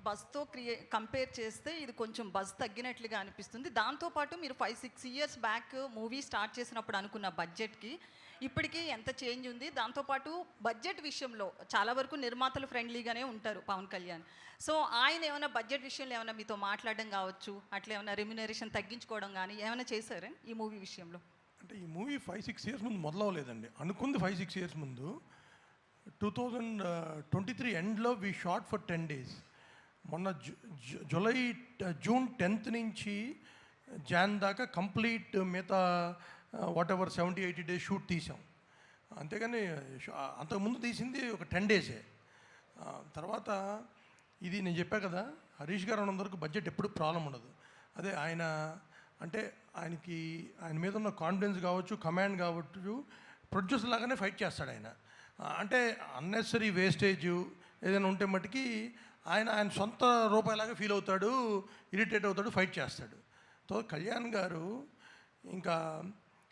బజ్‌తో compare చేస్తే ఇది కొంచెం బజ్ తగ్గినట్లుగా అనిపిస్తుంది. దాంతోపాటు మీరు 5-6 ఇయర్స్ బ్యాక్ మూవీ స్టార్ట్ చేసినప్పుడు అనుకున్న బడ్జెట్‌కి ఇప్పటికి ఎంత చేంజ్ ఉంది? దాంతోపాటు బడ్జెట్ విషయంలో చాలా వరకు నిర్మాతలు ఫ్రెండ్లీగానే ఉంటారు పవన్ కళ్యాణ్. సో ఆయన ఏమైనా బడ్జెట్ విషయంలో ఏమైనా మీతో మాట్లాడడం కావచ్చు, అట్లా ఏమైనా రెమ్యునరేషన్ తగ్గించుకోవడం కానీ ఏమైనా చేశారా ఈ మూవీ విషయంలో? అంటే ఈ మూవీ 5-6 ఇయర్స్ ముందు మొదలవలేదండి. అనుకుంది 5-6 ఇయర్స్ ముందు. 2023 ఎండ్లో వి షాట్ ఫర్ 10 days. మొన్న జూన్ 10th నుంచి జాన్ దాకా కంప్లీట్ మిగతా వాట్ ఎవర్ 70-80 days షూట్ తీసాం. అంతేగాని అంతకుముందు తీసింది ఒక 10 days. తర్వాత ఇది నేను చెప్పా కదా, హరీష్ గారు అన్నందరికి బడ్జెట్ ఎప్పుడు ప్రాబ్లం ఉండదు. అదే ఆయన అంటే ఆయన మీద ఉన్న కాన్ఫిడెన్స్ కావచ్చు, కమాండ్ కావచ్చు, ప్రొడ్యూసర్ లాగానే ఫైట్ చేస్తాడు ఆయన. అంటే అన్నెసరీ వేస్టేజ్ ఏదైనా ఉంటే మట్టుకి ఆయన సొంత రూపాయలాగా ఫీల్ అవుతాడు, ఇరిటేట్ అవుతాడు, ఫైట్ చేస్తాడు. సో కళ్యాణ్ గారు ఇంకా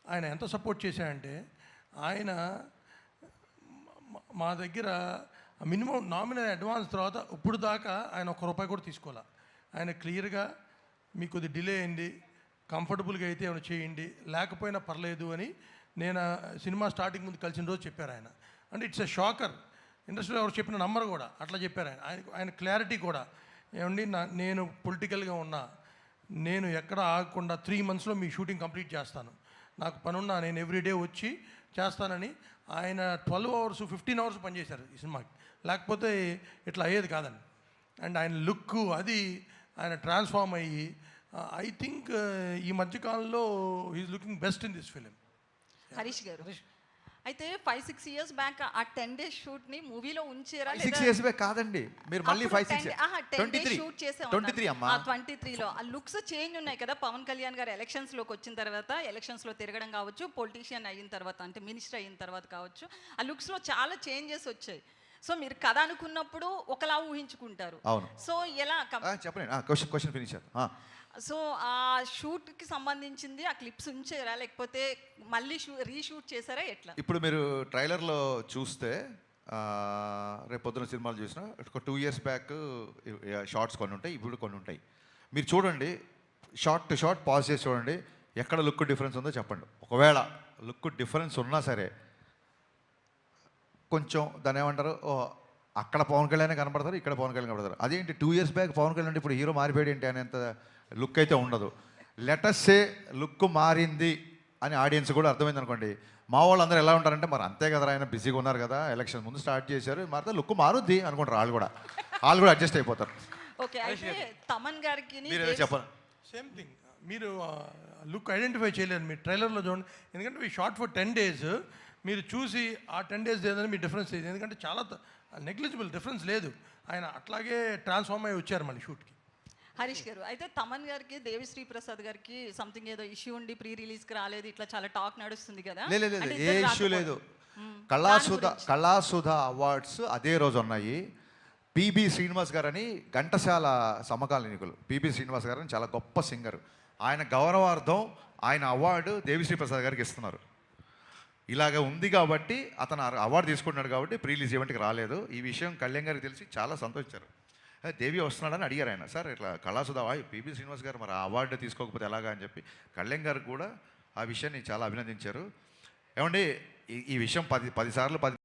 ఆయన ఎంత సపోర్ట్ చేశాడంటే, ఆయన మా దగ్గర మినిమం నామినల్ అడ్వాన్స్ తర్వాత ఇప్పుడు దాకా ఆయన ₹1 కూడా తీసుకోవాలి. ఆయన క్లియర్గా మీకు కొద్ది డిలే అయింది, కంఫర్టబుల్గా అయితే ఏమైనా చేయండి, లేకపోయినా పర్లేదు అని నేను సినిమా స్టార్టింగ్ ముందు కలిసిన రోజు చెప్పారు ఆయన. అంటే ఇట్స్ ఎ షాకర్. ఇండస్ట్రీలో ఎవరు చెప్పిన నంబర్ కూడా అట్లా చెప్పారు ఆయన క్లారిటీ కూడా. ఏమండి నేను పొలిటికల్గా ఉన్నా, నేను ఎక్కడ ఆగకుండా 3 monthsలో మీ షూటింగ్ కంప్లీట్ చేస్తాను, నాకు పనున్నా నేను ఎవ్రీడే వచ్చి చేస్తానని ఆయన 12 hours 15 hours పనిచేశారు ఈ సినిమాకి. లేకపోతే ఇట్లా అయ్యేది కాదండి. అండ్ ఆయన లుక్ అది ఆయన ట్రాన్స్ఫార్మ్ అయ్యి ఐ థింక్ ఈ మధ్యకాలంలో he's looking best in this film. Harish గారు అయితే 5-6 ఇయర్స్ బ్యాక్ ఆ 10 days షూట్ ని మూవీలో ఉంచారా? 6 years బ్యాక్ కాదండి, మీరు మళ్ళీ 5-6 23 షూట్ చేసాం. 23 అమ్మా. 23లో ఆ లుక్స్ చేంజ్ ఉన్నాయి కదా. పవన్ కళ్యాణ్ గారు ఎలక్షన్స్ లోకి వచ్చిన తర్వాత, ఎలక్షన్స్ లో తిరగడం కావచ్చు, పొలిటీషియన్ అయిన తర్వాత అంటే మినిస్టర్ అయిన తర్వాత కావచ్చు, ఆ లుక్స్ లో చాలా చేంజెస్ వచ్చాయి. సో మీరు కథ అనుకున్నప్పుడు ఒకలా ఊహించుకుంటారు. అవును. సో ఎలా చెప్పండి, క్వశ్చన్ ఫినిష్. సో ఆ షూట్కి సంబంధించింది ఆ క్లిప్స్ ఉంచారా, లేకపోతే మళ్ళీ రీషూట్ చేశారా, ఎట్లా? ఇప్పుడు మీరు ట్రైలర్లో చూస్తే రేపు పొద్దున సినిమాలు చూసినా ఒక 2 years బ్యాక్ షార్ట్స్ కొన్ని ఉంటాయి, ఇప్పుడు కొన్ని ఉంటాయి. మీరు చూడండి, షార్ట్ టు షార్ట్ పాజ్ చేసి చూడండి, ఎక్కడ లుక్ డిఫరెన్స్ ఉందో చెప్పండి. ఒకవేళ లుక్ డిఫరెన్స్ ఉన్నా సరే కొంచెం దాన్ని ఏమంటారు, అక్కడ పవన్ కళ్యాణ్ కనపడతారు, ఇక్కడ పవన్ కళ్యాణ్ కనపడతారు. అదేంటి 2 years బ్యాక్ పవన్ కళ్యాణ్ ఇప్పుడు హీరో మారిపోయాడు ఏంటి అనేంత లుక్ అయితే ఉండదు. లెటస్సే లుక్ మారింది అని ఆడియన్స్ కూడా అర్థమైంది అనుకోండి. మా వాళ్ళు అందరూ ఎలా ఉంటారంటే, మరి అంతే కదా, ఆయన బిజీగా ఉన్నారు కదా, ఎలక్షన్ ముందు స్టార్ట్ చేశారు, మారితే లుక్ మారుద్ది అనుకుంటారు. వాళ్ళు కూడా అడ్జస్ట్ అయిపోతారు. ఓకే, అయితే తమన్ గారికి చెప్పండి. సేమ్ థింగ్, మీరు లుక్ ఐడెంటిఫై చేయలేరు మీరు ట్రైలర్లో చూడండి. ఎందుకంటే ఈ షార్ట్ ఫర్ 10 days మీరు చూసి ఆ 10 days ఏదైనా మీ డిఫరెన్స్ లేదు. ఎందుకంటే చాలా నెగ్లిజిబుల్ డిఫరెన్స్ లేదు. ఆయన అట్లాగే ట్రాన్స్ఫార్మ్ అయ్యి వచ్చారు మళ్ళీ షూట్కి. హరీష్ గారు అయితే తమన్ గారికి, దేవిశ్రీ ప్రసాద్ గారికి సంథింగ్ ఏదో ఇష్యూ ఉండి ప్రీ రిలీజ్కి రాలేదు, ఇట్లా చాలా టాక్ నడుస్తుంది కదా. లేదు, ఏ ఇష్యూ లేదు. కళాసుధ అవార్డ్స్ అదే రోజు ఉన్నాయి. పిబి శ్రీనివాస్ గారు అని ఘంటసాల సమకాలీనికులు, పిబి శ్రీనివాస్ గారు అని చాలా గొప్ప సింగర్, ఆయన గౌరవార్థం ఆయన అవార్డు దేవిశ్రీ ప్రసాద్ గారికి ఇస్తున్నారు. ఇలాగ ఉంది కాబట్టి అతను అవార్డు తీసుకుంటున్నాడు కాబట్టి ప్రీ రిలీజ్ ఈవెంట్కి రాలేదు. ఈ విషయం కళ్యాణ్ గారికి తెలిసి చాలా సంతోషించారు. దేవి వస్తున్నాడని అడిగారు ఆయన. సార్ ఇట్లా కళాసుధ పిబి శ్రీనివాస్ గారు మరి ఆ అవార్డు తీసుకోకపోతే ఎలాగా అని చెప్పి కళ్యాణ్ గారు కూడా ఆ విషయాన్ని చాలా అభినందించారు. ఏమండి, ఈ విషయం 10 సార్లు